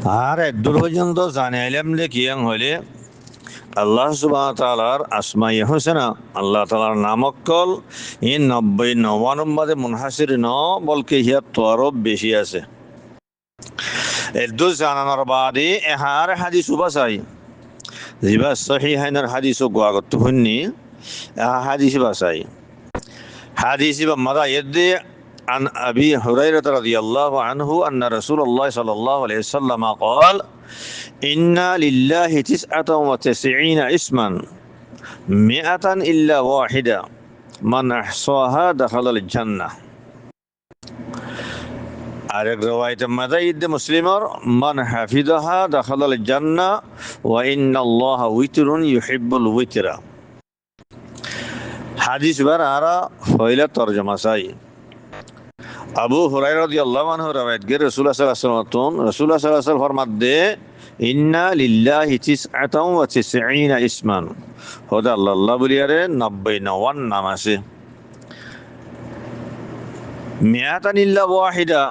আর একদূর পর্যন্ত জানাইলাম যে কিয়াং হলে আল্লাহ সুবহানাহু ওয়া তাআলার আসমাই হোসেনা আল্লাহ তাআলার নামকল এই 90-99 মুনহাসির ন বলকে হিয়া তোরও বেশি আছে। একদূর জানানোর বাদে এহার হাদিস বাসাই জিবা সহিহাইনের হাদিসও গোয়াগত হননি হাদিস বাসাই حديث بمضى يدي عن أبي هريرة رضي الله عنه أن رسول الله صلى الله عليه وسلم قال إن لله 99 اسما 100 إلا واحدة من أحصاها دخل الجنة. আরেক রওয়ায়াতে মাদা ইদ মুসলিমর মান হাফিজাহা দাখালাল জান্নাহ ওয়া ইন্নাল্লাহা উইতরুন ইউহিব্বুল উইতরা। হাদিস বার আরা ফয়লা তরজমা চাই। আবু হুরায়রা রাদিয়াল্লাহু আনহু রওয়ায়াত গে রাসূলুল্লাহ সাল্লাল্লাহু আলাইহি ওয়াসাল্লাম রাসূলুল্লাহ সাল্লাল্লাহু আলাইহি ওয়াসাল্লাম ফরমাদে ইন্না লিল্লাহি 99 ইসমান হদা আল্লাহ বলিয়ারে 99 নাম আছে। মিয়াতান ইল্লা ওয়াহিদা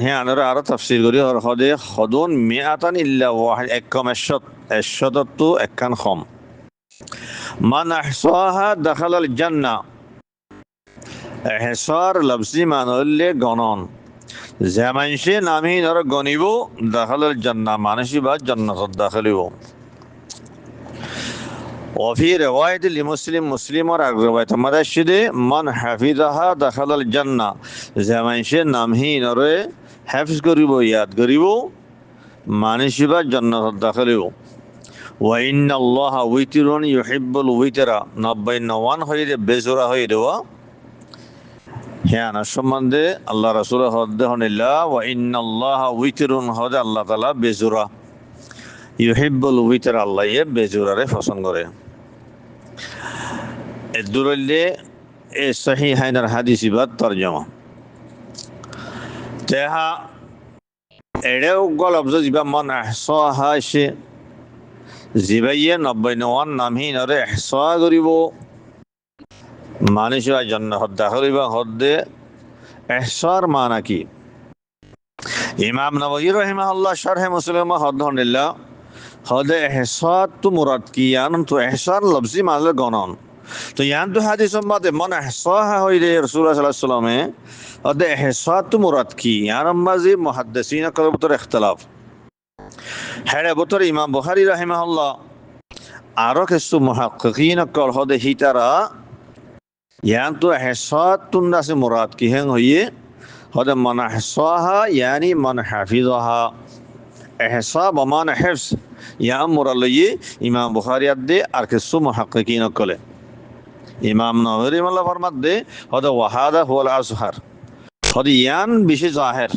হ্যাঁ আনারা আরো তাফসীর করি আর হদে খদুন মিয়াতান ইল্লা ওয়াহিদ একম একশত একখান খম মান আহসাহা দাখালাল জান্নাহ। এহসার লফজি মানলে গণন যে মানুষে নামি নর গণিব দাখালাল জান্নাহ মানুষই বা জান্নাতত দাখিলিব। وفي رواية لمسلم مسلم اور رواية مدشد من حفظها دخل الجنة زمان شيء نامه نره حفظ করিব ইয়াদ করিব মানুষই বা জান্নাতত দাখিলিব। وإن الله وتر يحب الوتر 99 হইলে বেজোড়া হয়ে দেওয়া হ্যাঁ না সম্বন্ধে আল্লাহ রাসূল হদ্দে হনিল্লা ওয়া ইন্নাল্লাহা উইতরুন হদে আল্লাহ তাআলা বেজোড়া ইউহিব্বুল উইতর আল্লাহ এ বেজোড়ারে পছন্দ করে। এদুরলে এ সহিহাইনের হাদিস ইবাদ তরজমা তেহা এড়েও গলবজ জিবা মান আহসাহা সে জিবাইয়ে 99 নামহি নরে ইহসা করিব মানুষ জান্নাত দাখিল হদ্দে ইহসার মানা কি। ইমাম নববী রাহিমাহুল্লাহ শরহ মুসলিম হদ্দনিল্লাহ হদে ইহসাত তো মুরাদ কি ইয়ান তো ইহসার লফজি মানলে গণন তো ইয়ান তো হাদিস মতে মান ইহসাহা হইলে রাসূলুল্লাহ সাল্লাল্লাহু আলাইহি ওয়াসাল্লামে হদে ইহসাত তো মুরাদ কি ইয়ান মাঝে মুহাদ্দিসিন কলবতর ইখতিলাফ হ্যাঁ বতর ইমাম বুখারী রাহিমাহুল্লাহ আরো কিছু মুহাক্কিকিন কল হদে হিতারা ইয়ান তো ইহসাত তুন্দাস মুরাদ কি হেন হইয়ে হদে মান আহসাহা ইয়ানি মান হাফিজাহা ইহসা বমান হিফজ ইয়া মুরাল্লি ইমাম বুখারী আদে আর কিছু মুহাক্কিকিন কলে ইমাম নববী রাহিমাহুল্লাহ ফরমাদে হদে ওয়াহাদা হুয়াল আজহার হদে ইয়ান বেশি জাহির।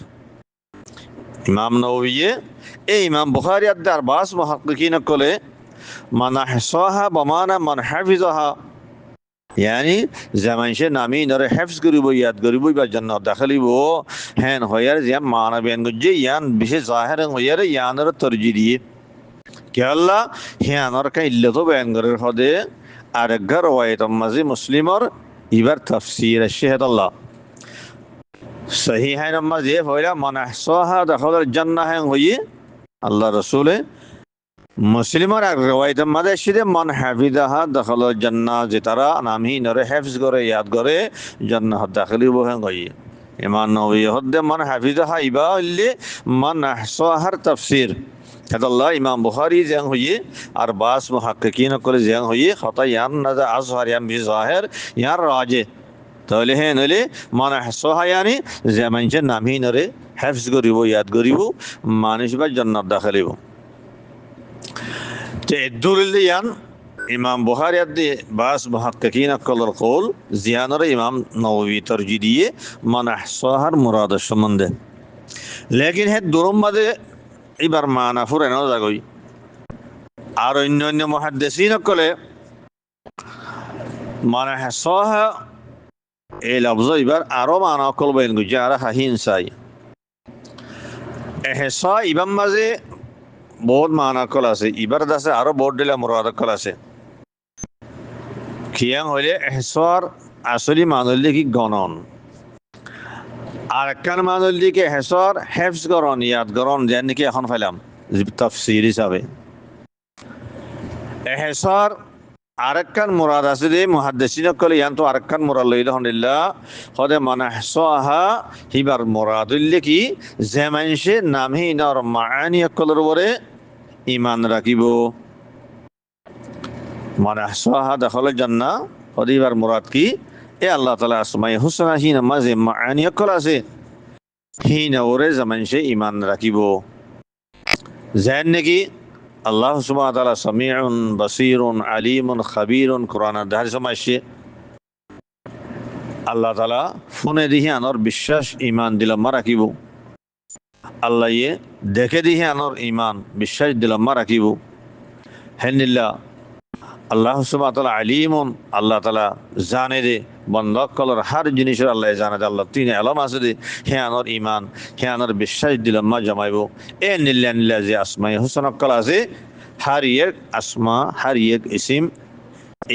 ইমাম নববী এ ইমাম বুখারী আদে আর বাস মুহাক্কিকিন কলে মান আহসাহা বমানা মান হাফিজাহা ইয়ানি জামানশে নামি নরে হিফজ করিব ইয়াদ করিব বা জান্নাত দাখিলিব হেন হয়ার যে মানা বেন গজে ইয়ান বিশেষ জাহির হয়ার ইয়ানর তরজি দিয়ে কে আল্লাহ হিয়ানর কা ইল্লাত বেন করার হদে আর গর ওয়াইত মাজি মুসলিমর ইবার তাফসীর শাহাদ আল্লাহ সহিহাইন মাজি হইলা মান আহসাহা দাখালাল জান্নাহ হেন হইয়ে আল্লাহ রাসূলে মুসলিমর এক রিওয়ায়াত মধ্যে শিদে মান হাফিজাহা দাখালাল জান্নাহ যে তারা নামহি নরে হিফজ করে ইয়াদ করে জান্নাত দাখিলিব হেন হইয়ে। ইমাম নববী হদ্দে মান হাফিজাহা ইবা ইল্লে মান আহসাহার তাফসীর আল্লাহ ইমাম বুখারী যেন হইয়ে আর বাস মুহাক্কিকিন করে যেন হইয়ে খতা ইয়ান নাজা আজহার ইয়ান বি জাহির ইয়ার রাজে তাহলে হেন হইলে মান আহসাহা ইয়ানি যে মানুষে নামহি নরে হিফজ করিব ইয়াদ করিব মানুষ বা জান্নাত দাখিলিব। ইয়ান ইমাম বুখারী আদে বাস মুহাক্কিকিন কলর কওল জিয়ানরে ইমাম নববী তরজি দিয়ে মান আহসাহার মুরাদ সম্বন্ধে লেকিন হে দুরম মাদে এবার মানা ফুরানো যাগই আর অন্য মুহাদ্দিসিন কলে মান আহসাহা এই লফজ এবার আরো মানা কল বেন গুজে আর হাহিন চাই এহসা ইবাম মাঝে বহুত মানা কল আছে ইবার দাসে আরো বহুত দিলা মুরাদ কল আছে খিয়াং হইলে এহসার আসলি মানলি কি গণন আর একখান মানলি কি এহসার হিফজ করন ইয়াদ করন যেন নাকি এখন ফাইলাম তাফসীর হিসাবে। এহসার আরেকখান মুরাদ আছে যে মুহাদ্দিসিন কলে ইয়ান তো আরেকখান মুরাদ লইল আলহামদুলিল্লাহ হদে মানাহসাহা হিবার মুরাদ হইলে কি যে মানুষে নামহীনর মাআনি কলর উপরে ঈমান রাখিব মানাহসাহা দাখাল জান্নাহ হদে হিবার মুরাদ কি এ আল্লাহ তাআলা আসমায়ে হুসনা হিনা মাঝে মাআনি কল আছে হিনা ওরে যে মানুষে ঈমান রাখিব যেন নাকি আল্লাহ সুবহানাহু ওয়া তাআলা সামিউন বাসীরুন আলিমুন খাবীরুন কোরআনের ধারে সমাইছে আল্লাহ তাআলা ফোনে দিহি আনর বিশ্বাস ঈমান দিলাম রাখিব আল্লাহ ইয়ে দেখে দিহি আনর ঈমান বিশ্বাস দিলাম রাখিব হেনিল্লাহ আল্লাহ সুবহানাহু ওয়া তাআলা আলিমুন আল্লাহ তাআলা জানে দে বন্ধক কলর হার জিনিসের আল্লাহ জানে দে আল্লাহ তিন আলম আছে দে হে আনর ঈমান হে আনর বিশ্বাস দিলাম জমাইব এ নিল্লা যে আসমায়ে হুসনা কল আছে হার এক আসমা হার এক ইসিম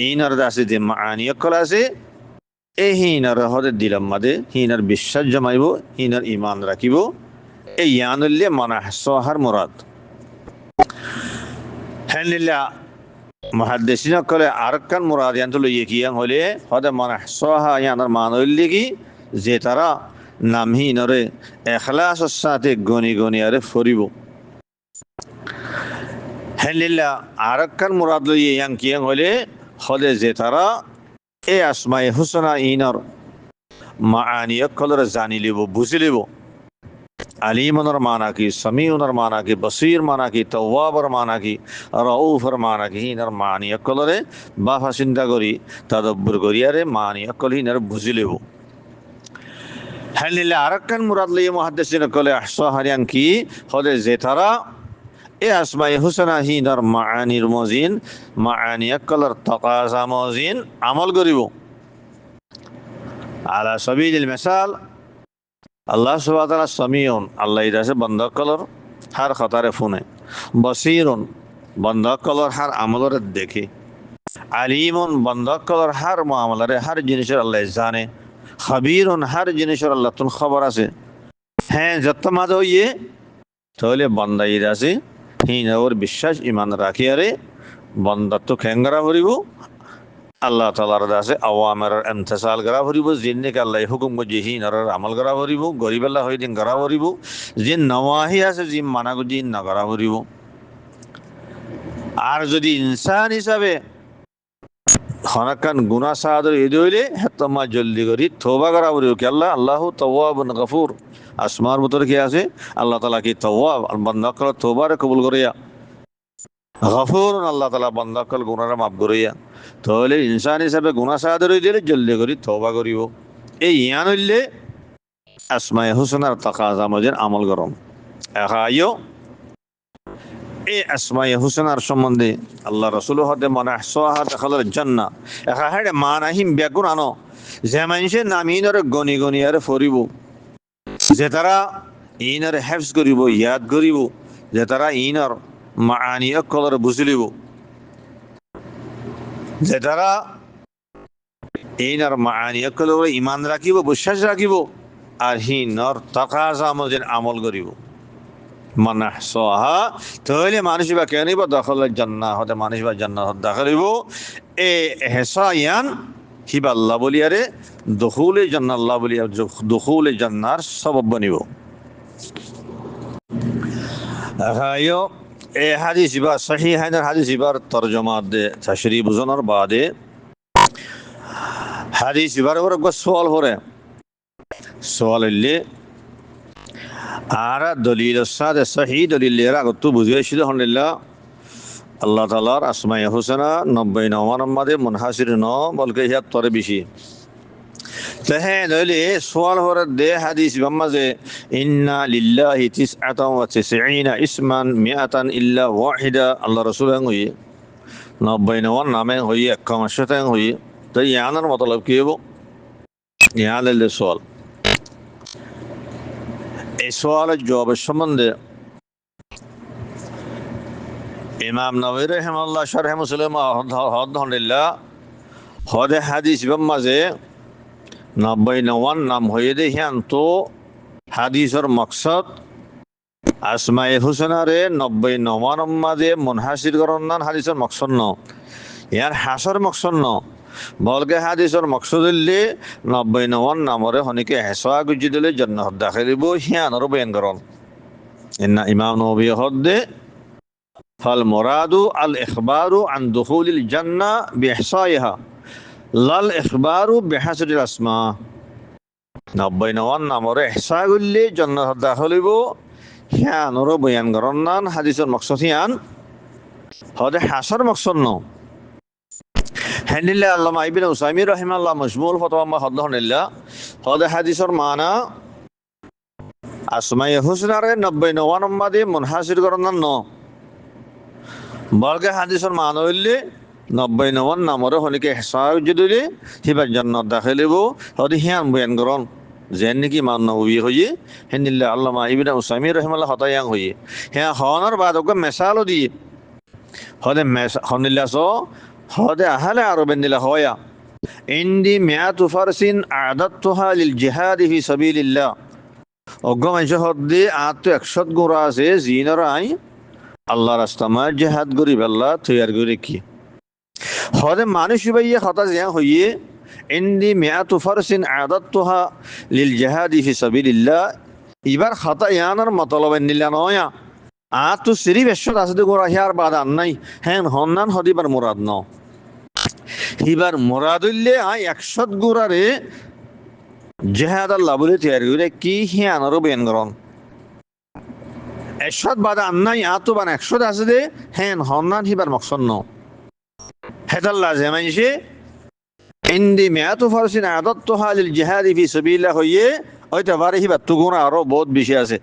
এইনার আছে যে মাআনি কল আছে এই হিনার হদে দিলাম মাদে হিনার বিশ্বাস জমাইব হিনার ঈমান রাখিব এই ইয়ানুল্লে মানাহসাহার মুরাদ হেনিল্লা মুহাদ্দিসিন কলে আরকান মুরাদ ইয়ান্ত লইয়ে কিয়াং হলে হদে মানাহসাহা ইয়ানার মানউল্লি কি যে তারা নামহীনরে ইখলাসের সাথে গনি গনি আরে ফরিব হেনিল্লা আরকান মুরাদ লইয়ে ইয়াং কিয়াং হলে হদে যে তারা এ আসমায়ে হুসনা ইনর মাআনি কলর জানি লিব বুঝি লিব আলিমুনর মানা কি সামিউনর মানা কি বসীর মানা কি তাওয়াবর মানা কি রাউফর মানা কি হিনার মানি কলরে বাফা চিন্তা করি তাদব্বুর করি আরে মানি কল হিনার বুঝি লিব হালিল্লাহ আরাকান মুরাদ লইয়ে মুহাদ্দিসিন কলে আহসা হারিয়ান কি হদে যে তারা এ আসমায়ে হুসনা হিনার মাআনির মজিন মাআনি কলর তাকাজা মজিন আমল করিব আলা সাবিলিল মিসাল আল্লাহ সুবহানাহু ওয়া তাআলা সামিউন আল্লাহ ইদাসে বন্ধ কলর হার খতারে ফোনে বসীরুন বন্ধ কলর হার আমলরে দেখে আলিমুন বন্ধ কলর হার মুআমালারে হার জিনিসের আল্লাহ জানে খাবীরুন হার জিনিসের আল্লাহ তুন খবর আছে হ্যাঁ যত মাঝে হইয়ে তাহলে বন্দা ইদাসে হিন ওর বিশ্বাস ঈমান রাখি আরে বন্দা তো খেঙ্গরা ভরিব আল্লাহ তাআলার দাসে আওয়ামের ইমতিসাল করা ভরিব জিন্নেকে আল্লাহ হুকুম জিহিন আর আমল করা ভরিব গরিব আল্লাহ হইদিন করা ভরিব জিন নওয়াহি আছে জিন মানা জিন না করা ভরিব আর যদি ইনসান হিসাবে হনাকান গুনাহ সাদর এদি হইলে হেতমা জলদি করি তওবা করা ভরিব কি আল্লাহ আল্লাহু তাওয়াবুন গফুর আসমার ভিতরে কি আছে আল্লাহ তাআলা কি তাওয়াব আর বান্দা করে তওবার কবুল করিয়া গফুরুন আল্লাহ তাআলা বান্দা কল গুনাহর মাফ করিয়া তাহলে ইনসান হিসাবে গুনাহ সাদর দিলে জলদি করি তওবা করিব এই ইয়ান হইলে আসমায়ে হুসনার তাকাজা মজিন আমল করম এখায়ো এই আসমায়ে হুসনার সম্বন্ধে আল্লাহ রাসূল হতে মানাহসাহা দাখালাল জান্নাহ এখা হেডে মানাহিম বেগুন আনো যে মানুষে নামিনরে গনি গনি আরে ফরিব যে তারা ইনরে হিফজ করিব ইয়াদ করিব যে তারা ইনর মাআনি কলর বুঝলিব যে তারা ইনার মাআনি কলর ঈমান রাখিব বিশ্বাস রাখিব আর হিনর তাকাজা মজিন আমল করিব মানাহসাহা তাহলে মানুষ বা কেন বা দাখাল জান্নাহ হতে মানুষ বা জান্নাত দাখালিব এ ইহসায়ান হিবা আল্লাহ বলিয়ারে দুখুলে জান্নাহ আল্লাহ বলিয়া দুখুলে জান্নার সবব বনিব আখায়ো এ হাদিস বা সহিহাইনের হাদিস বার তরজমা দে তাশরীহ বুঝানোর বাদে হাদিস বার ওর সওয়াল হরে সওয়াল হইলে আর দলিল সাদে সহি দলিল এর আগত বুঝিয়েছিল আলহামদুলিল্লাহ আল্লাহ তাআলার আসমায়ে হুসনা 99 নম্বরে মুনহাসির ন বলকে 73 বেশি তাহে দলিল সওয়াল হরে দে হাদিস বাম্মাজে ইন্না লিল্লাহি 99 ইসমান মিআতান ইল্লা ওয়াহিদা আল্লাহ রাসূল হই 99 নামে হই একমাশতাং হই তো ইয়ানার মতলব কি হবো ইয়ানাল সওয়াল এই সওয়ালের জবাবের সম্বন্ধে ইমাম নববী রাহিমাহুল্লাহ শরহ মুসলিম আলহামদুলিল্লাহ হদে হাদিস বাম্মাজে 99 নাম হয়ে দে হিয়ান তো হাদিসের মকসদ আসমায়ে হুসনারে 99 মাঝে মুনহাসির করন্নান হাদিসের মকসদ ন ইয়ার হাসর মকসদ ন বলকে হাদিসের মকসদ হইলে 99 নামরে হনিকে হেসা গুজি দিলে জান্নাত দাখিলিব হিয়ানর বয়ান করন ইন্না ইমাম নবী হদ্দে ফাল মুরাদু আল ইখবারু আন দুখুলিল জান্নাহ বিইহসাইহা লাল ইখবারু বিহাসরিল আসমা 99 নামরে হেসা গুলি জান্নাত দাখিলিব হিয়ানর বয়ান করন নান হাদিসের মকসদ হিয়ান হদে হাসর মকসদ ন হেনিল্লা আল্লামা ইবনে উসাইমি রাহিমাহুল্লাহ মজমুল ফতওয়া হদহনিল্লাহ হদে হাদিসের মানা আসমায়ে হুসনারে 99 নম্বরে মুনহাসির করন ন বলকে হাদিসের মানা হইলে 99 নামরে হনিকে হেসাব যদি হিবার জান্নাত দাখিলিব হদে হিয়ান বয়ান করন যেন নাকি মান নবী হইয়ে হেনিল্লা আল্লামা ইবনে উসাইমি রাহিমাহুল্লাহ হতায়াং হইয়ে হ্যাঁ হওয়ার বাদ ওকে মেসালও দিয়ে হদে হনিল্লা هذا أهل عرب الله هويا عندي 100 فرس أعددتها للجهاد في سبيل الله وقام جهاد دي آتو اكشد قراسي زين رأي الله رستما جهاد قريب الله تيار قريكي هذا معنی شبيه خطا زيان هوي عندي 100 فرس أعددتها للجهاد في سبيل الله إبار خطا يانر مطلب النلا نويا آتو سريف الشد أسد قراسيار بعد أنني هن هنن هدي بر مراد نو হিবার মুরাদুল্লে আই 100 গুরারে জিহাদ আল্লাহ বলে তৈরি করে কি হিয়ানর বেন করন 100 বাদা আন্নাই আতো বান 100 আছে দে হেন হন্নান হিবার মকসদ ন হেদাল্লাহ জামাইছে ইন্দি মিয়াতু ফারসিন আদাততুহা লিল জিহাদি ফি সাবিলিল্লাহ হইয়ে ওইটা বারে হিবার তুগুরা আরো বহুত বেশি আছে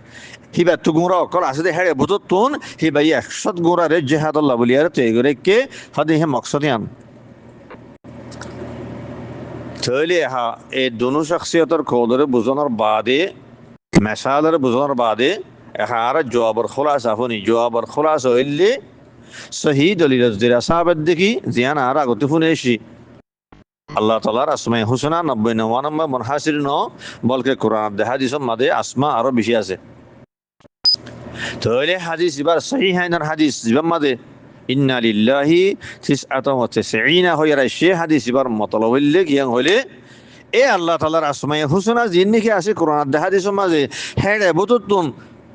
হিবার তুগুরা অকল আছে দে হেড়ে বুততুন হিবাই 100 গুরারে জিহাদ আল্লাহ বলি আর তৈরি করে কে হদে হে মকসদিয়ান তাহলে এই দুনো শখসিয়তের কদরে বুঝানোর বাদে মেসালের বুঝানোর বাদে আর জবাবর খোলাস আপনি জবাবর খোলাস হইলে সহি দলিল সাহাবের দেখি জিয়ান আর আগতে শুনে এসি আল্লাহ তাআলার আসমায়ে হুসনা 99 নম্বর মুনহাসির ন বলকে কোরআন হাদিস মাদে আসমা আরো বেশি আছে তাহলে হাদিস এবার সহিহাইনার হাদিস জিবাম মাদে ইন্না লিল্লাহি 99 হইরা সে হাদিস এবার মতলব হইলে কিয়াং হইলে এ আল্লাহ তাআলার আসমায়ে হুসনা জিন নাকি আছে কোরআন হাদিস মাঝে হেড়ে বুতুতুন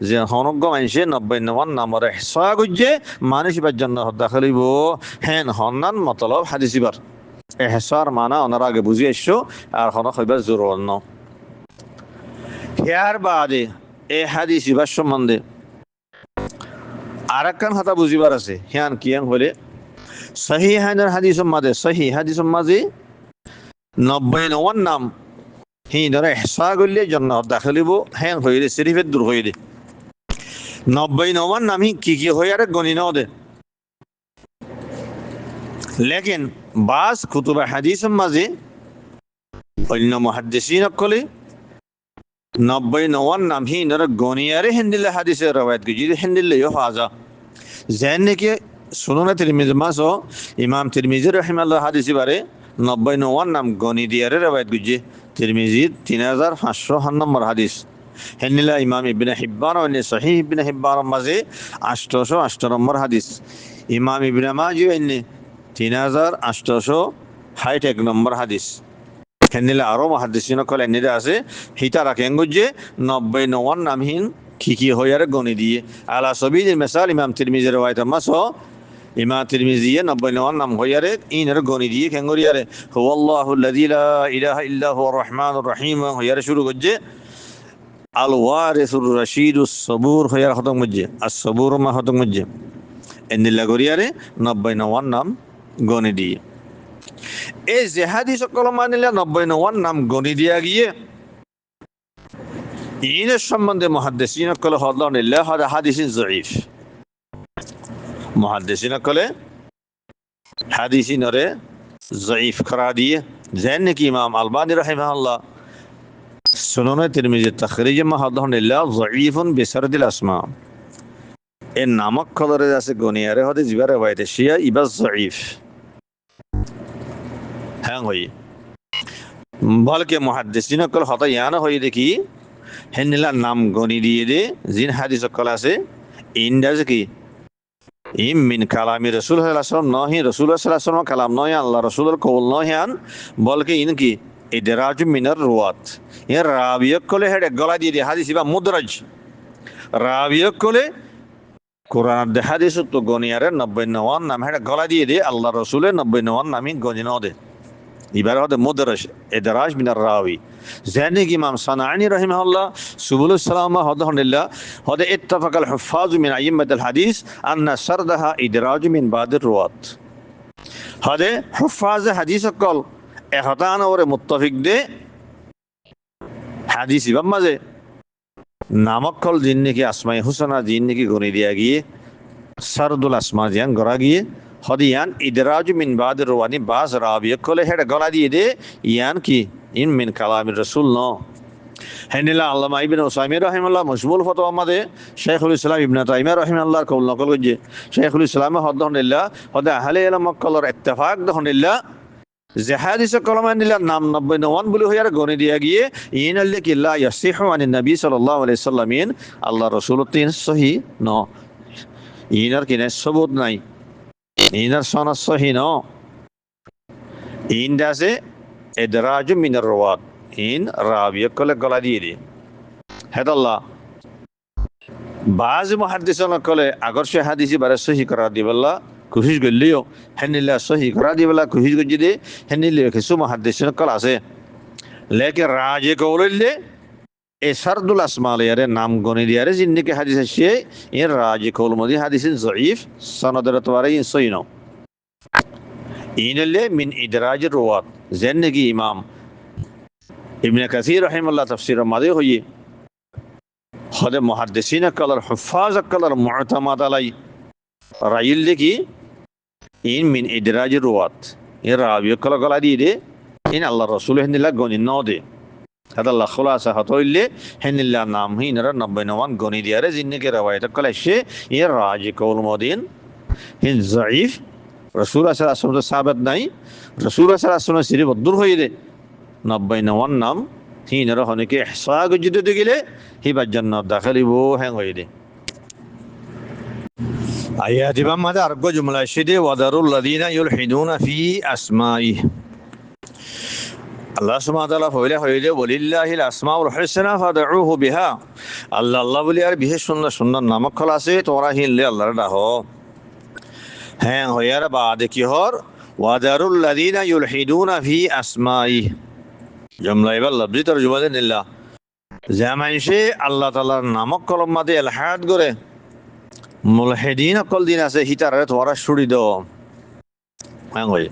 যে হনজ্ঞ মানুষে 99 নম্বরে হেসা গুজে মানুষ এবার জান্নাত দাখিলিব হেন হন্নান মতলব হাদিস এবার এ হেসার মানা ওনার আগে বুঝি এসছো আর হন হইবার জরুরি ন হিয়ার বাদে এ হাদিস এবার সম্বন্ধে আরেকখান কথা বুঝিবার আছে হিয়ান কিয়াং হলে সহিহাইনার হাদিস মাঝে সহি হাদিস মাঝে 99 নাম হি ধরে হেসা করলে জান্নাত দাখিলিব হেন হইলে শরীফের দূর হইলে 99 নাম হি কি হই আর গণি ন দে লেকিন বাস কুতুবে হাদিস মাঝে অন্য মুহাদ্দিসিন কলে 99 নাম হি ধরে গনিয়ারে হিন্দিলে হাদিসের রওয়ায়াত কি যদি হিন্দিলে হাজা যেন নাকি সুনানে তিরমিজি মাসো ইমাম তিরমিজি রাহিমাহুল্লাহ হাদিসি বারে 99 নাম গনি দিয়ারে রওয়ায়াত গুজি তিরমিজি 3500 নম্বর হাদিস হেনিলা ইমাম ইবনে হিব্বান ও সহিহ ইবনে হিব্বান মাঝে 808 নম্বর হাদিস ইমাম ইবনে মাজি এনে 3861 নম্বর হাদিস হেনিলা আরো মুহাদ্দিসিন কল এনে আছে হিতা রাখেন গুজি 99 নামহীন কি হইয়ারে গনি দিয়ে আলা সাবিলিল মিসাল ইমাম তিরমিজির রওয়ায়াত মাসো ইমাম তিরমিজি 99 নাম হইয়ারে ইনর গনি দিয়ে কেঙ্গরিয়ারে হুয়াল্লাহু আল্লাযী লা ইলাহা ইল্লা হুয়ার রহমানুর রহিম হইয়ারে শুরু করছে আল ওয়ারিসুর রাশিদুস সবুর হইয়ার খতম করছে আর সবুর মা খতম করছে এন্দিল্লা গরিয়ারে 99 নাম গনি দিয়ে এই যে হাদিস কলম মানিলা 99 নাম গনি দিয়া গিয়ে ইনের সম্বন্ধে মুহাদ্দিসিন কলে হদলানিল্লাহ হাদা হাদিসিন যঈফ মুহাদ্দিসিন কলে হাদিসিনরে যঈফ করা দিয়ে যেন নাকি ইমাম আলবানী রাহিমাহুল্লাহ সুনানে তিরমিজি তাখরিজ মা হদলানিল্লাহ যঈফুন বিসরদিল আসমা এর নামক কলরে আছে গনিয়ারে হদে জিবারে রওয়ায়াত শিয়া ইবাজ যঈফ হ্যাঁ হই বলকে মুহাদ্দিসিন কল হতা ইয়ানা হই দেখি হেনিলা নাম গনি দিয়ে দে জিন হাদিস কল আছে ইন্দাজ কি ইম মিন কালামি রসুল সাল্লাম নহি রসুল সাল্লাম কালাম নয় আল্লাহ রসুলের কৌল নহান বলকে ইন কি ইদরাজ মিনার রুয়াত ইয়ার রাবিয়ক কলে হেডে গলা দিয়ে দিয়ে হাদিস বা মুদরাজ রাবিয়ক কলে কোরআন দে হাদিস তো গনিয়ারে 99 নাম হেডে গলা দিয়ে দিয়ে আল্লাহ রসুলের 99 নামি গনি ন দে এবার হতে মুদরাজ ইদরাজ মিনার রাবি زينك إمام صنعاني رحمه الله سبل السلام هذا هذا اتفق الحفاظ من أئمة الحديث أن سردها إدراج من بعض الرواة هذا حفاظ حديث قال احتان اور متفق دے حدیث بمزے نامک کل جننے کی اسماء حسنہ جننے کی گنی دیا گئی سرد الاسماء جان گرا گئی خدیان ادراج من بعد الروانی باز راوی کل ہیڈ گلا دی دے یان کی ان من کلام الرسول نو হেনিলা আল্লামা ইবনে উসাইমিন রাহিমাহুল্লাহ মশমুল ফতোয়া মধ্যে শাইখুল ইসলাম ইবনে তাইমিয়া রাহিমাহুল্লাহ কওল নকল করছে শাইখুল ইসলাম হদহনিল্লাহ হদা আহলে ইলম কলর ইত্তেফাক দহনিল্লাহ যে হাদিস কলমা নিলা নাম 99 বলে হইয়ার গনি দিয়া গিয়ে ইনাল্লি কিল্লা ইয়াসিহু আনিন নবী সাল্লাল্লাহু আলাইহি সাল্লামিন আল্লাহ রাসূল তিন সহি ন ইনার কিনে সবুত নাই ইনার সনদ সহি ন ইনদাসে ইদরাজ মিনার রওয়াত ইন রাবিয়ক কলে গলা দিয়ে দি হেদাল্লাহ বাজ মুহাদ্দিসন কলে আগর সে হাদিসি বারে সহি করা দিবল্লা কোশিশ করলিও হেনিল্লা সহি করা দিবল্লা কোশিশ করজি দে হেনিল্লা কিছু মুহাদ্দিসন কল আছে লেকে রাজে কওললে এ সারদুল আসমাল ইয়ারে নাম গনি দিয়ারে জিন্নিকে হাদিস আছে এর রাজে কওল মদি হাদিসিন জয়ীফ সনদের তোয়ারে ইন সহি নাও ইনলে মিন ইদরাজ রওয়াত জেন্নকি ইমাম ইবনে কাসির রাহিমাহুল্লাহ তাফসীর মাদে হই খদে মুহাদ্দিসিন কলর হুফাজ কলর মুতামাদ আলাই রাইল কি ইন মিন ইদরাজ রুওয়াত এর রাবি কল গলা দিয়ে দে ইন আল্লাহ রাসূল হেনিল্লাহ গনি ন দে হাদাল্লাহ খুলাসা হতইলে হেনিল্লাহ নাম হিনরা 99 গনি দিয়ারে জিন্নকে রওয়ায়াত কলে সে এর রাজি কওল মদিন হিন যায়ীফ রাসূল সাল্লাল্লাহু আলাইহি ওয়াসাল্লাম সাহাবাত নাই রাসূল সাল্লাল্লাহু আলাইহি ওয়াসাল্লাম সিরি বদুর হই দে 99 নাম হিনরা হনেকে ইহসা গজিতে দিলে হিবা জান্নাত দাখিলিবো হ্যাং হই দে আয়াত ইমাম মাদা আরব জুমলা শিদে ওয়াদারুল লাযিনা ইউলহিদুনা ফি আসমাই আল্লাহ সুবহানাহু ওয়া তাআলা হইলে ওয়ালিল্লাহিল আসমাউল হুসনা ফাদউহু বিহা আল্লাহ আল্লাহ বলি আর বিশেষ সুন্দর সুন্দর নামক খল আছে তোমরা হিনলে আল্লাহর ডাকো হ্যাঁ হইয়ার বাদে কি হর ওয়াদারুল লাযিনা ইউলহিদুনা ফি আসমাই জুমলা ইবাল লফজি তরজমা দেন নিল্লাহ জামাইশে আল্লাহ তাআলার নামক কলম মাদে ইলহাদ করে মুলহিদিন কল দিন আছে হিতারে তোমরা ছুড়ি দাও হ্যাঁ হই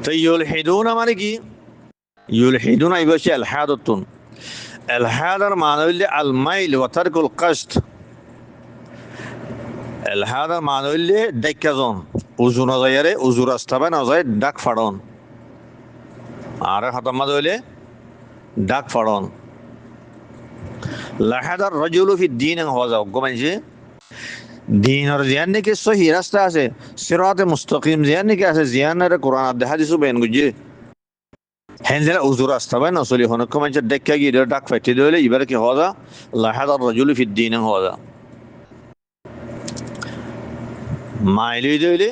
তো ইউলহিদুনা মানে কি ইউলহিদুনা ইবশে ইলহাদাতুন ইলহাদার মানে হইলে আল মাইল ওয়া তারকুল কসদ ইলহাদার মানে হইলে ডাক্কাজন উজু না যায়রে উজু রাস্তা না যায় ডাক ফাড়ন আর খতম মাদ হইলে ডাক ফাড়ন লাহাদার রাজুলু ফি দ্বীন হওয়া যাও গমাইছে দ্বীনের জিয়ান নাকি সহি রাস্তা আছে সিরাতে মুস্তাকিম জিয়ান নাকি আছে জিয়ানের কোরআন আর হাদিসু বেন গুজি হেনজেলা উজু রাস্তা বাই নসলি হন কমাইছে দেখা গিয়ে ডাক ফাইতে দিলে এবার কি হওয়া যা লাহাদার রাজুলু ফি দ্বীন হওয়া যা মাইলি দিলে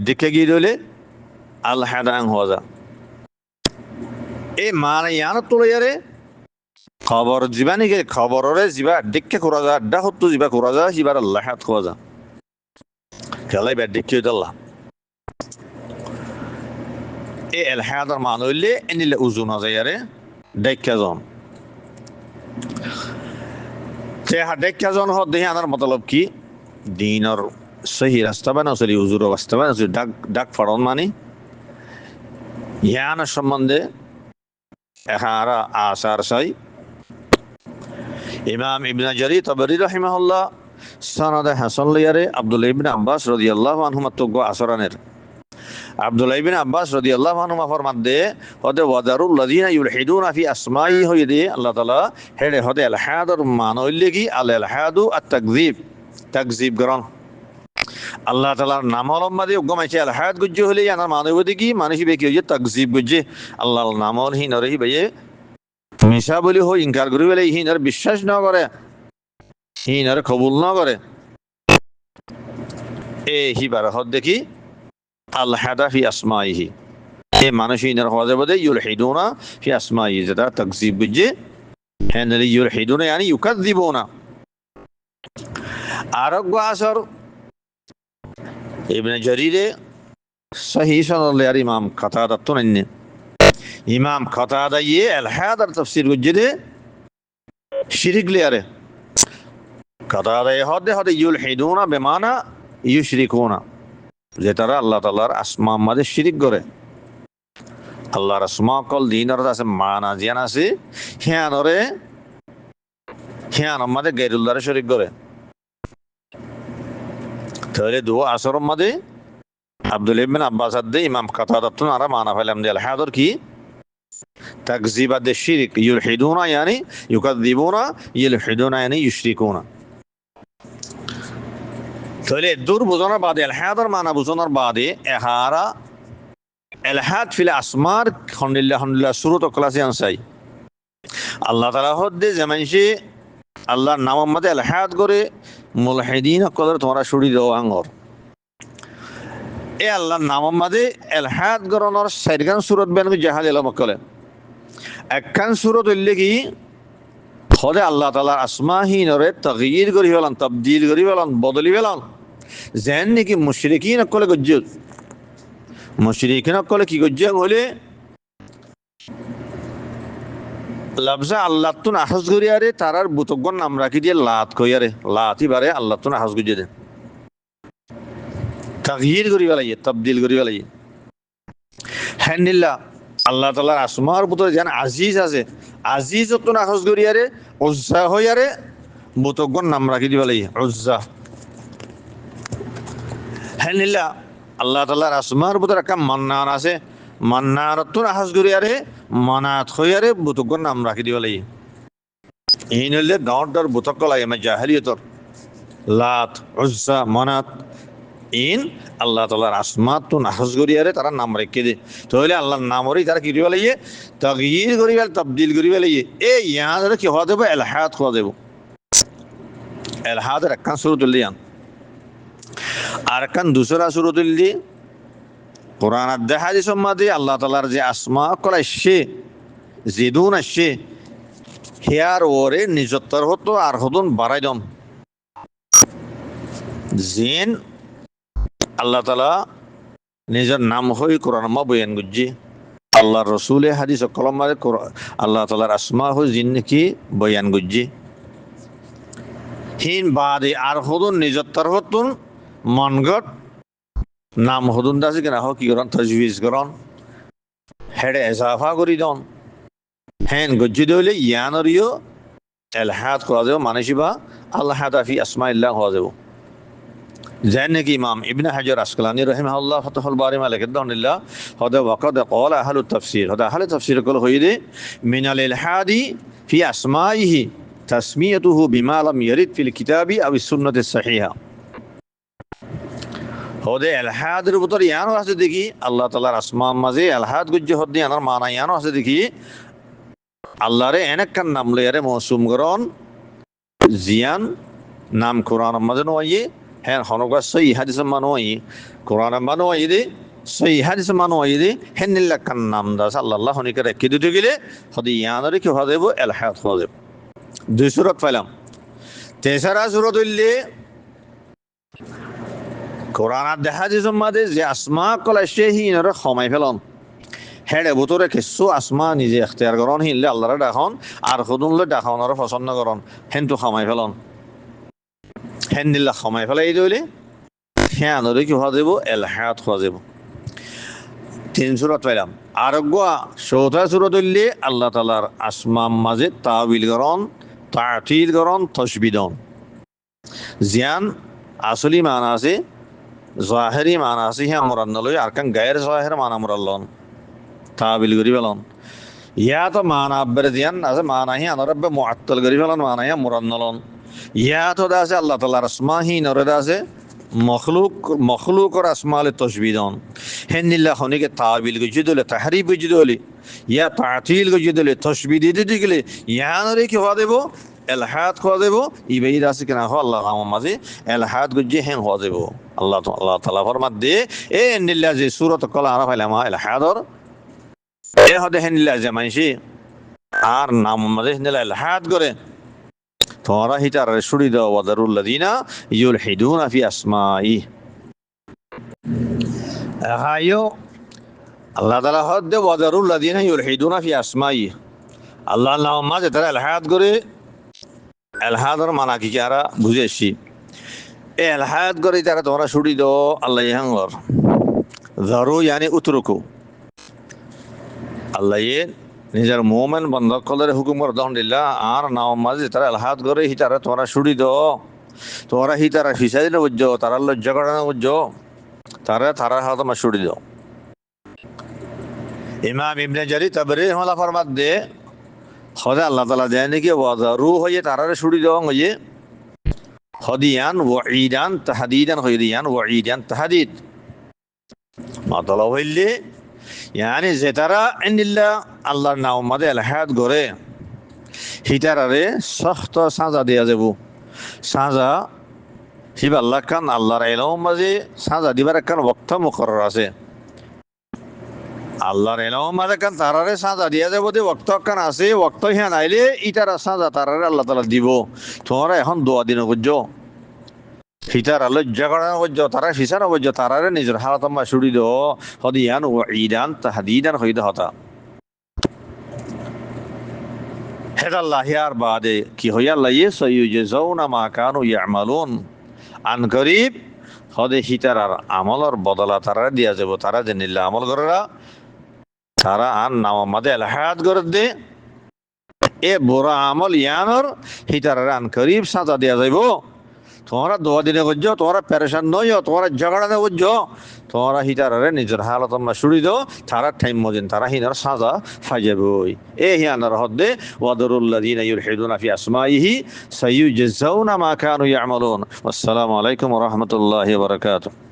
দেখা গিয়ে দিলে আল হাদান হওয়া যা এ মানে ইয়ান তোলে ইয়ারে খবর জীবানি কে খবররে জীবা দেখে করা যা আড্ডা হতো জীবা করা যা হিবার আল্লাহ হাত খোয়া যা খেলাই ব্যাট দেখে আল্লাহ এ এলহাদার মান হইলে এনিলে উজু না যায় আরে দেখে জন তে হা দেখে জন হ দেহ আনার মতলব কি দিনের সহি রাস্তা বানা চলি উজুর রাস্তা বানা চলি ডাক ডাক ফাড়ন মানে ইয়ান সম্বন্ধে এখারা আসার চাই ইমাম ইবনে জারির তাবরি রাহিমাহুল্লাহ সনদে হাসান লিয়ারে আব্দুল্লাহ ইবনে আব্বাস রাদিয়াল্লাহু আনহুমা তগ্গ আসরানের আব্দুল্লাহ ইবনে আব্বাস রাদিয়াল্লাহু আনহুমা ফরমাদে হদে ওয়াদারুল লাযিনা ইউলহিদুনা ফি আসমাই হইদে আল্লাহ তাআলা হেডে হদে আল হাদর মান হইলে কি আল হাদু আত তাকযিব তাকযিব গরং আল্লাহ তাআলার নাম অলম্মাদে গমাইছে আল হাদ গুজ্জে হইলে আনার মান হইবে কি মানুষ বে কি হইছে তাকযিব গুজ্জে আল্লাহর নাম হিন রহি ভাইয়ে মিছা বুলি হৈ ইনকাৰ কৰি পেলাই সিহঁতৰ বিশ্বাস নকৰে, সিহঁতৰ কবুল নকৰে, সি বাৰহত দেখি আলহাদা ফি আসমাইহি, এই মানুষ সিহঁতৰ হওয়া যাব দে ইউলহিদুনা ফি আসমাইহি, যেটা তাকজিব বুঝছে হ্যাঁ ইউলহিদুনা yani ইউকাযযিবুনা। আরোগ্য আসর ইবনে জারিরে সহিহ সনদে ইমাম কাতাদা তো নাইনে, ইমাম কাতাদা ইয়ে আলহাদার তাফসীর বুঝছে দে শিরিক লিয়ারে কাতাদা হদে হদে ইউলহিদুনা বেমানা ইউশরিকুনা, যে তারা আল্লাহ তাআলার আসমা মাঝে শিরিক করে। আল্লাহর আসমা কল দিনের আছে মানা জিয়ান আছে হিয়ানরে হিয়ান মাঝে গায়রুল্লাহরে শরীক করে। তাহলে দু আসর মাঝে আব্দুল ইবনে আব্বাস আদে ইমাম কাতাদা তো আরা মানা ফেলাম দে আলহাদর কি তাকজিব আদে শিরিক, ইউলহিদুনা yani ইউকাযযিবুনা, ইউলহিদুনা yani ইউশরিকুনা। তাহলে দূর বোঝানোর বাদে আলহাদর মানা বোঝানোর বাদে এহারা এলহাদ ফিল আসমার খন্ডিল্লাহ শুরুত ক্লাসে আনসাই আল্লাহ তাআলা হদ্দে যেমানসে আল্লাহর নামের মধ্যে এলহাদ করে মুলহিদিন কদর তোমরা শুড়ি দাও আঙ্গর এ আল্লাহর নামের মধ্যে এলহাদ গরনের চারখান সূরত বেন জাহাল এলাম কলে। একখান সূরত হইলে কি হদে আল্লাহ তাআলার আসমাহীনরে তাগয়ির করি ফেলান, তাবদীল করি ফেলান, বদলি ফেলান, যেন নাকি মুশরিকিন কলে গজ্জত মুশরিকিন কলে কি গজ্জাং হলে লফজা আল্লাহ তুন আহজ করিয়ারে তারার বুতগণ নাম রাখি দিয়ে লাত কইয়ারে লাতি বারে আল্লাহ তুন আহজ গুজে দে তাগয়ির করি ফেলাইয়ে, তাবদীল করি ফেলাইয়ে। হ্যান্ডিল্লা আল্লাহ তাআলার আসমার ভিতরে যেন আজিজ আছে, আজিজ তুন আহজ করিয়ারে উজ্জা হইয়ারে বুতগণ নাম রাখি দি ফেলাইয়ে উজ্জা। হ্যান্ডিল্লা আল্লাহ তাআলার আসমার ভিতরে একটা মান্নান আছে, মান্নারতুন আহজ করিয়ারে মানাত হইয়ারে বুতগণ নাম রাখি দি ফেলাইয়ে। ইন হইলে গাঁৱৰ বুতক লাগে আমার জাহেলিয়তর লাত উজ্জা মানাত ইন আল্লাহ তাআলার আসমাত তো নাহজ করিয়ারে তারা নাম রেখে দে। তাহলে আল্লাহর নামরই তারা কি করিবা লাগে তাগয়ির করিবা তাবদীল করিবা লাগে। এই ইয়াদের কি হওয়া দেবো এলহাদ হওয়া দেবো। এলহাদের একখান সূরত লিয়ান আর একখান দুসরা সূরত লি কোরআন আদে হাদিস মাঝে আল্লাহ তাআলার যে আসমা কল আসছে জিদুন আসছে হেয়ার ওরে নিজত্তর হতো আর হদন বাড়াই দম জিন আল্লাহ তাআলা নিজের নাম হই কোরআন মা বয়ান গুজি আল্লাহ রসুলে হাদিস কলম মাঝে আল্লাহ তাআলার আসমা হই জিন নাকি বয়ান গুজি হিন বাদে আর হদন নিজত্তর হতুন মনগত নাম হদন দাসে কেনা হোক কি করন তজবিজ করন হেডে এজাফা করি দন হেন গজ্জি দইলে ইয়ানরিও এলহাদ করা যাব মানসিবা আল্লাহাদা ফি আসমাইল্লাহ হওয়া যাব। যেন নাকি ইমাম ইবনে হাজার আসকালানি রাহিমাহুল্লাহ ফাতহুল বারি মালিক আলহামদুলিল্লাহ হদে ওয়াকাদ ক্বালা আহলুত তাফসীর হদে আহলে তাফসীর কল হইদে মিনাল ইলহাদি ফি আসমাইহি তাসমিয়াতুহু বিমা লাম ইয়ারিদ ফিল কিতাবি আও সুন্নাতিস সহিহা। হদে এলহাদের ভিতর ইয়ানো আছে দেখি আল্লাহ তাআলার আসমা মাঝে এলহাদ গুজ্জে হদ্দি আনার মানা ইয়ানো আছে দেখি আল্লাহরে এনেকান নাম লইয়ারে মৌসুম গরন জিয়ান নাম কোরআন মাঝে নয় হ্যাঁ হনগা সই হাদিস মানোই কোরআন মানোই দে সই হাদিস মানোই দে হেনিল্লাকান নাম দাস আল্লাহ হনিকে রেখে দিতে গেলে হদি ইয়ানরে কি হওয়া দেব এলহাদ হওয়া দেব। দুই সূরত পাইলাম। তেসারা সূরত হইলে কোরআন আর হাদিস মাঝে যে আসমা কল আসছে হিনরে ক্ষমাই ফেলন হেডে বুতরে কিছু আসমা নিজে এখতিয়ার করন হিনলে আল্লাহরে ডাখন আর হুদুনলে ডাখনরে পছন্দ করন হেনটো ক্ষমাই ফেলন হেন দিল্লা ক্ষমাই ফেলাই দইলে হ্যাঁ কি হওয়া যাব এলহাদ হওয়া যাব। তিন সূরত পাইলাম। আরোগ্য চৌথা সূরত হইলে আল্লাহ তাআলার আসমা মাঝে তাবিল করন তাতিল করন তসবিদন জিয়ান আসলি মানা আছে জাহেরি মানা আছে হ্যাঁ মোরান্নলই আর কান গায়ের জাহের মানা মোরাল্লন তাবিল করি ফেলন ইয়া তো মানা আব্বের জিয়ান আছে মানা হি আনরব্বে মুআত্তাল করি ফেলন মানা ইয়া মোরান্নলন ইয়া তো আছে আল্লাহ তাআলার আসমা হি নরে আছে মখলুকর আসমালে তসবিদন হেনিল্লা খনিকে তাবিল গজিদলে তাহরিফ গজিদলে ইয়া তাতিল গজিদলে তসবিদ দিতে গেলে ইয়ানরে কি হওয়া দেব এলহাদ হওয়া দেব ইবেইর আছে কিনা হ আল্লাহ আমার মাঝে এলহাদ গজি হেন হওয়া দেব আল্লাহ তাআলা ফরমাত দে এ নিল্লা যে সূরাত কলা আরা ফাইলাম এলহাদর এ হদে হেনিল্লা যে মানসি আর নাম মাঝে হেনিল্লা এলহাদ করে তোমরা হিতার শুড়ি দাও ওয়াদারুল্লাযিনা ইউলহিদুনা ফি আসমাই হাইও আল্লাহ তাআলা হদ্দে ওয়াদারুল্লাযিনা ইউলহিদুনা ফি আসমাই আল্লাহ নাম মাঝে তারা এলহাদ করে এলহাদর মানা কি আরা বুঝেছি এলহাদ করে তারা তোমরা শুড়ি দাও আল্লাহ ইহাঙ্গর জারু ইয়ানি উতরুকু আল্লাহ নিজের মোমেন বন্ধকলের হুকুমর দহন দিল্লা আর নাও মাঝে তারা এলহাদ করে হিতারা তোমরা শুড়ি দাও তোমরা হিতারা ফিসাই দিলে বুঝছো তারা লজ্জা করে না বুঝছো তারা হাত আমার শুড়ি দাও ইমাম ইবনে জারি তাবরি রহমাল্লাহ ফরমাত দে খোদা আল্লাহ তাআলা দেয় নাকি ওয়াজারু হয়ে তারারে শুড়ি দাও হয়ে হদিয়ান ওয়াঈদান তাহদিদান হইদিয়ান ওয়াঈদান তাহদিদ মাতালা হইলে ইয়ানি যে তারা ইন্দিল্লা আল্লাহর নাম মাদে এলহাদ করে হিতারারে সখ্ত সাজা দিয়া যাব সাজা হিব আল্লাহ কান আল্লাহর এলম মাঝে সাজা দিবার একখান ওয়াক্ত মুকরর আছে আল্লাহর এলম মাঝে কান তারারে সাজা দিয়া যাব দে ওয়াক্ত কান আছে ওয়াক্ত হিয়া নাইলে ইটারা সাজা তারারে আল্লাহ তাআলা দিব তোমরা এখন দোয়া দিন বুঝছো হিতারা লজ্জা করা বুঝছো তারা ফিসানো বুঝছো তারারে নিজের হালাত মা শুড়ি দো হদিয়ান ওয়াঈদান তাহদিদান হইদ হতা হেদাল্লাহ ইয়ার বাদে কি হইয়া আল্লাহ সাইয়ুজাউনা মা কানু ইয়ামালুন আন করিব হদে হিতারার আমলর বদলা তারা দিয়া যাব তারা যে নিল্লা আমল করেরা তারা আন নাম মাদে এলহাদ করে দে এ বুড়া আমল ইয়ানর হিতারার আন করিব সাজা দিয়া যাইব তোমরা দোয়া দিনে বুঝছো তোমরা পেরেশান নইও তোমরা ঝগড়া না বুঝছো তোমরা হিতারারে নিজের হালত আমরা শুড়ি দাও তারা টাইম মদিন তারা হিনার সাজা ফাইজাবই এ হিয়ানার হদ্দে ওয়াদারুল্লাযিনা ইউলহিদুনা ফি আসমাইহি সাইয়ুজাউনা মা কানু ইয়ামালুন আসসালামু আলাইকুম ওয়া রাহমাতুল্লাহি ওয়া বারাকাতুহু